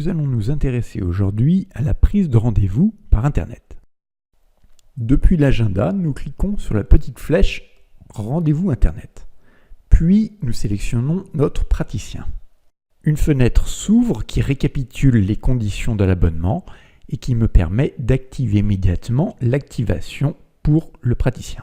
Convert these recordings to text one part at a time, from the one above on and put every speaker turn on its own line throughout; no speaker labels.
nous allons nous intéresser aujourd'hui à la prise de rendez-vous par Internet. Depuis l'agenda, nous cliquons sur la petite flèche « Rendez-vous Internet ». Puis, nous sélectionnons notre praticien. Une fenêtre s'ouvre qui récapitule les conditions de l'abonnement et qui me permet d'activer immédiatement l'activation pour le praticien.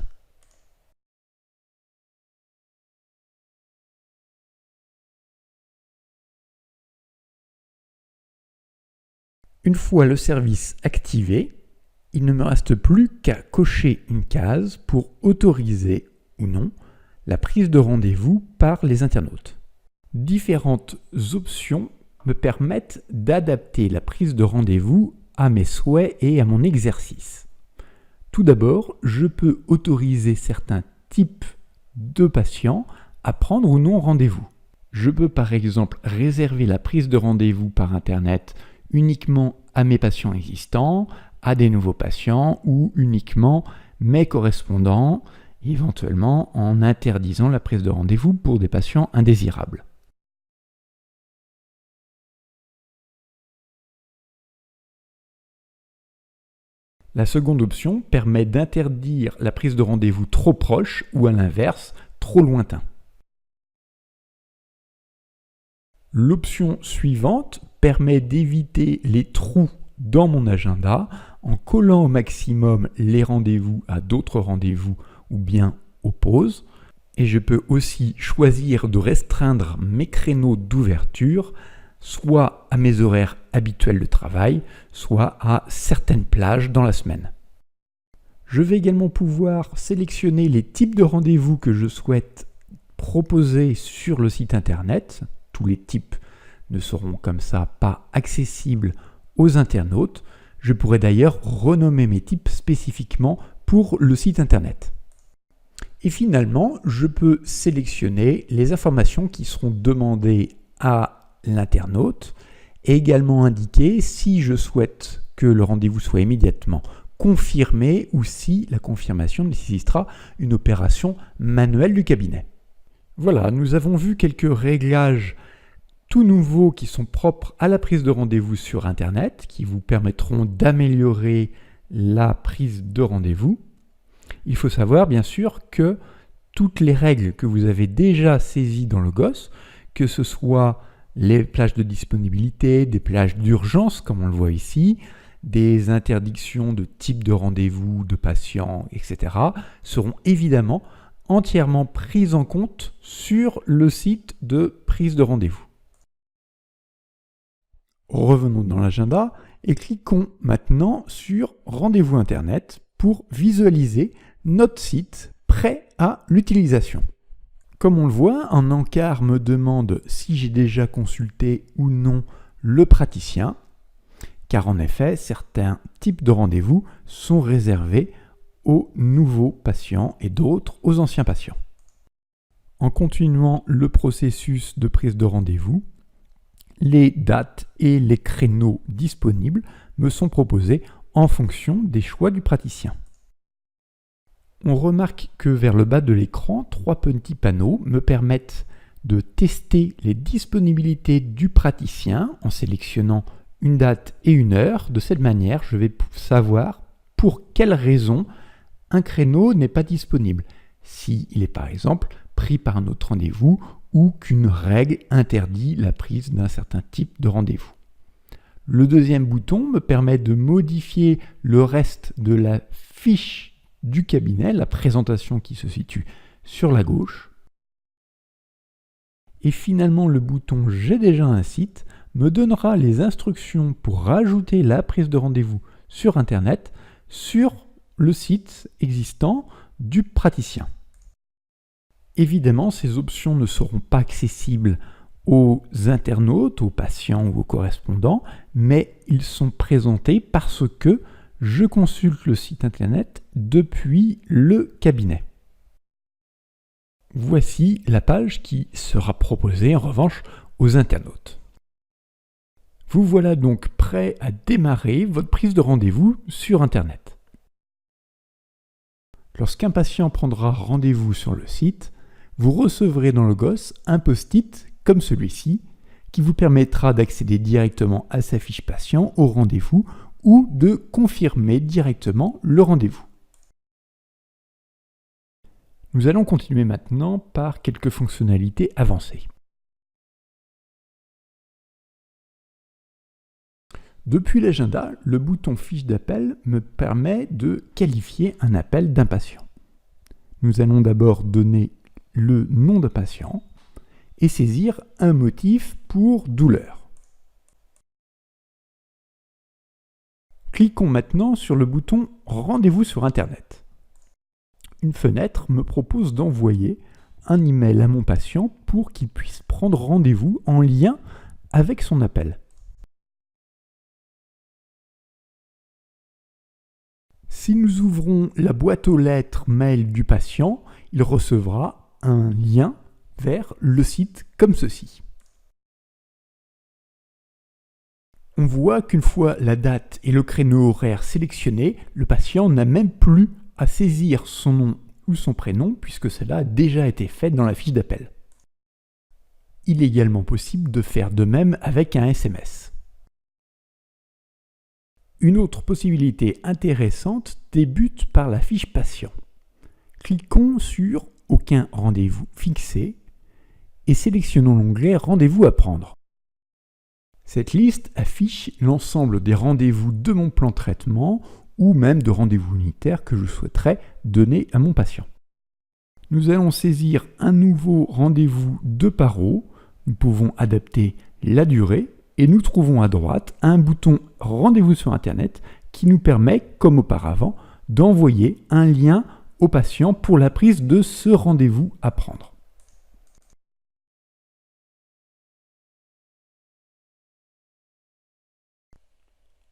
Une fois le service activé, il ne me reste plus qu'à cocher une case pour autoriser ou non la prise de rendez-vous par les internautes. Différentes options me permettent d'adapter la prise de rendez-vous à mes souhaits et à mon exercice. Tout d'abord, je peux autoriser certains types de patients à prendre ou non rendez-vous. Je peux par exemple réserver la prise de rendez-vous par Internet uniquement à mes patients existants, à des nouveaux patients ou uniquement mes correspondants, éventuellement en interdisant la prise de rendez-vous pour des patients indésirables. La seconde option permet d'interdire la prise de rendez-vous trop proche ou à l'inverse, trop lointain. L'option suivante permet d'éviter les trous dans mon agenda en collant au maximum les rendez-vous à d'autres rendez-vous ou bien aux pauses. Et je peux aussi choisir de restreindre mes créneaux d'ouverture soit à mes horaires habituels de travail, soit à certaines plages dans la semaine. Je vais également pouvoir sélectionner les types de rendez-vous que je souhaite proposer sur le site internet. Tous les types ne seront comme ça pas accessibles aux internautes. Je pourrais d'ailleurs renommer mes types spécifiquement pour le site internet. Et finalement, je peux sélectionner les informations qui seront demandées à l'internaute et également indiquer si je souhaite que le rendez-vous soit immédiatement confirmé ou si la confirmation nécessitera une opération manuelle du cabinet. Voilà, nous avons vu quelques réglages tout nouveaux qui sont propres à la prise de rendez-vous sur Internet, qui vous permettront d'améliorer la prise de rendez-vous. Il faut savoir bien sûr que toutes les règles que vous avez déjà saisies dans le GOS, que ce soit les plages de disponibilité, des plages d'urgence comme on le voit ici, des interdictions de type de rendez-vous, de patients, etc., seront évidemment entièrement prises en compte sur le site de prise de rendez-vous. Revenons dans l'agenda et cliquons maintenant sur Rendez-vous Internet pour visualiser notre site prêt à l'utilisation. Comme on le voit, un encart me demande si j'ai déjà consulté ou non le praticien, car en effet, certains types de rendez-vous sont réservés aux nouveaux patients et d'autres aux anciens patients. En continuant le processus de prise de rendez-vous, les dates et les créneaux disponibles me sont proposés en fonction des choix du praticien. On remarque que vers le bas de l'écran, 3 petits panneaux me permettent de tester les disponibilités du praticien en sélectionnant une date et une heure. De cette manière, je vais savoir pour quelle raison un créneau n'est pas disponible. S'il est par exemple pris par un autre rendez-vous ou qu'une règle interdit la prise d'un certain type de rendez-vous. Le deuxième bouton me permet de modifier le reste de la fiche du cabinet, la présentation qui se situe sur la gauche. Et finalement, le bouton « J'ai déjà un site » me donnera les instructions pour rajouter la prise de rendez-vous sur Internet sur le site existant du praticien. Évidemment, ces options ne seront pas accessibles aux internautes, aux patients ou aux correspondants, mais ils sont présentés parce que je consulte le site internet depuis le cabinet. Voici la page qui sera proposée en revanche aux internautes. Vous voilà donc prêt à démarrer votre prise de rendez-vous sur Internet. Lorsqu'un patient prendra rendez-vous sur le site, vous recevrez dans le GOS un post-it comme celui-ci qui vous permettra d'accéder directement à sa fiche patient au rendez-vous ou de confirmer directement le rendez-vous. Nous allons continuer maintenant par quelques fonctionnalités avancées. Depuis l'agenda, le bouton fiche d'appel me permet de qualifier un appel d'un patient. Nous allons d'abord donner le nom d'un patient et saisir un motif pour douleur. Cliquons maintenant sur le bouton Rendez-vous sur Internet. Une fenêtre me propose d'envoyer un email à mon patient pour qu'il puisse prendre rendez-vous en lien avec son appel. Si nous ouvrons la boîte aux lettres mail du patient, il recevra un lien vers le site comme ceci. On voit qu'une fois la date et le créneau horaire sélectionnés, le patient n'a même plus à saisir son nom ou son prénom puisque cela a déjà été fait dans la fiche d'appel. Il est également possible de faire de même avec un SMS. Une autre possibilité intéressante débute par la fiche patient. Cliquons sur Aucun rendez-vous fixé et sélectionnons l'onglet Rendez-vous à prendre. Cette liste affiche l'ensemble des rendez-vous de mon plan de traitement ou même de rendez-vous unitaires que je souhaiterais donner à mon patient. Nous allons saisir un nouveau rendez-vous de paro. Nous pouvons adapter la durée et nous trouvons à droite un bouton Rendez-vous sur Internet qui nous permet, comme auparavant, d'envoyer un lien au patient pour la prise de ce rendez-vous à prendre.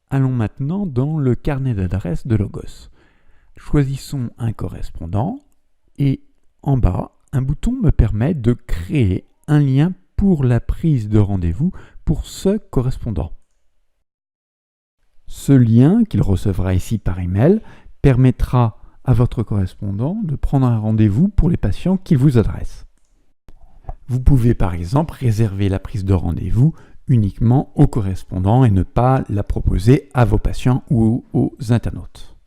Allons maintenant dans le carnet d'adresses de Logos. Choisissons un correspondant et en bas, un bouton me permet de créer un lien pour la prise de rendez-vous pour ce correspondant. Ce lien qu'il recevra ici par email permettra à votre correspondant de prendre un rendez-vous pour les patients qu'il vous adresse. Vous pouvez par exemple réserver la prise de rendez-vous uniquement aux correspondants et ne pas la proposer à vos patients ou aux internautes.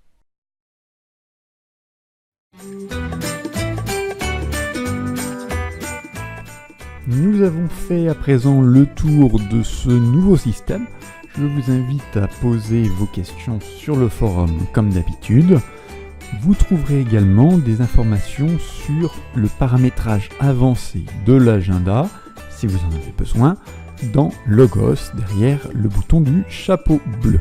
Nous avons fait à présent le tour de ce nouveau système. Je vous invite à poser vos questions sur le forum comme d'habitude. Vous trouverez également des informations sur le paramétrage avancé de l'agenda, si vous en avez besoin, dans Logos, derrière le bouton du chapeau bleu.